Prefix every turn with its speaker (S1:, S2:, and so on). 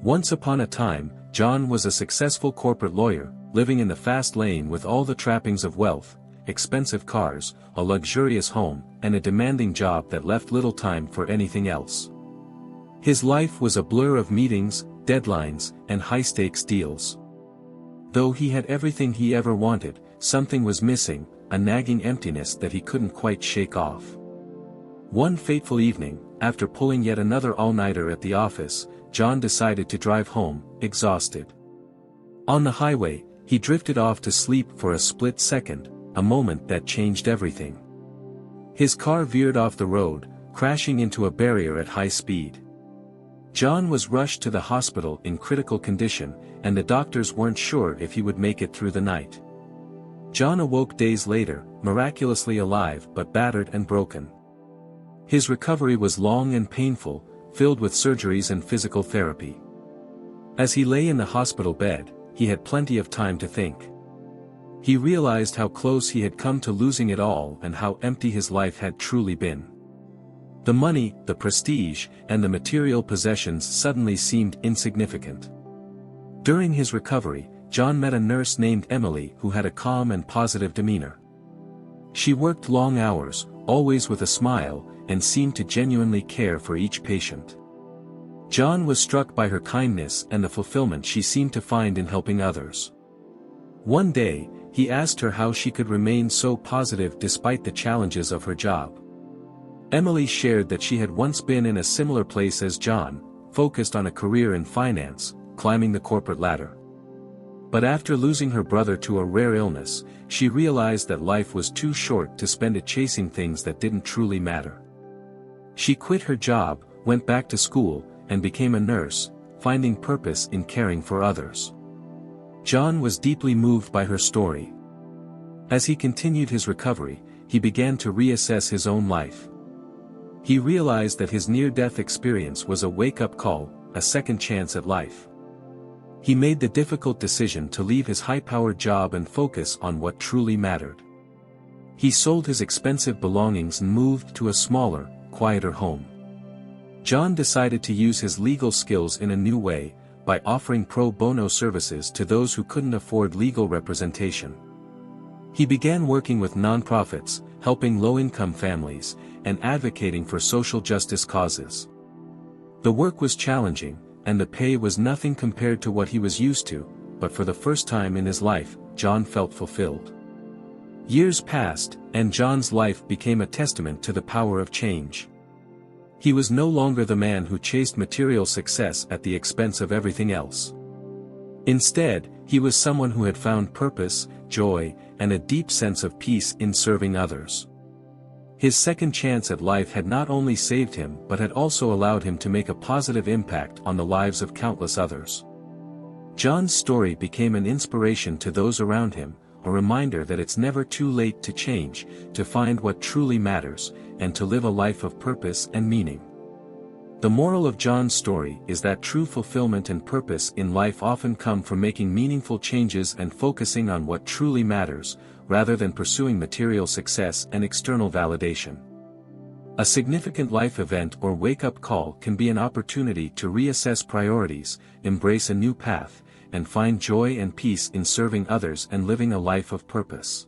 S1: Once upon a time, John was a successful corporate lawyer, living in the fast lane with all the trappings of wealth, expensive cars, a luxurious home, and a demanding job that left little time for anything else. His life was a blur of meetings, deadlines, and high-stakes deals. Though he had everything he ever wanted, something was missing, a nagging emptiness that he couldn't quite shake off. One fateful evening, after pulling yet another all-nighter at the office, John decided to drive home, exhausted. On the highway, he drifted off to sleep for a split second, a moment that changed everything. His car veered off the road, crashing into a barrier at high speed. John was rushed to the hospital in critical condition, and the doctors weren't sure if he would make it through the night. John awoke days later, miraculously alive but battered and broken. His recovery was long and painful, filled with surgeries and physical therapy. As he lay in the hospital bed, he had plenty of time to think. He realized how close he had come to losing it all and how empty his life had truly been. The money, the prestige, and the material possessions suddenly seemed insignificant. During his recovery, John met a nurse named Emily who had a calm and positive demeanor. She worked long hours, always with a smile, and seemed to genuinely care for each patient. John was struck by her kindness and the fulfillment she seemed to find in helping others. One day, he asked her how she could remain so positive despite the challenges of her job. Emily shared that she had once been in a similar place as John, focused on a career in finance, climbing the corporate ladder. But after losing her brother to a rare illness, she realized that life was too short to spend it chasing things that didn't truly matter. She quit her job, went back to school, and became a nurse, finding purpose in caring for others. John was deeply moved by her story. As he continued his recovery, he began to reassess his own life. He realized that his near-death experience was a wake-up call, a second chance at life. He made the difficult decision to leave his high-powered job and focus on what truly mattered. He sold his expensive belongings and moved to a smaller, quieter home. John decided to use his legal skills in a new way, by offering pro bono services to those who couldn't afford legal representation. He began working with nonprofits, helping low-income families, and advocating for social justice causes. The work was challenging, and the pay was nothing compared to what he was used to, but for the first time in his life, John felt fulfilled. Years passed, and John's life became a testament to the power of change. He was no longer the man who chased material success at the expense of everything else. Instead, he was someone who had found purpose, joy, and a deep sense of peace in serving others. His second chance at life had not only saved him but had also allowed him to make a positive impact on the lives of countless others. John's story became an inspiration to those around him, a reminder that it's never too late to change, to find what truly matters, and to live a life of purpose and meaning. The moral of John's story is that true fulfillment and purpose in life often come from making meaningful changes and focusing on what truly matters, rather than pursuing material success and external validation. A significant life event or wake-up call can be an opportunity to reassess priorities, embrace a new path, and find joy and peace in serving others and living a life of purpose.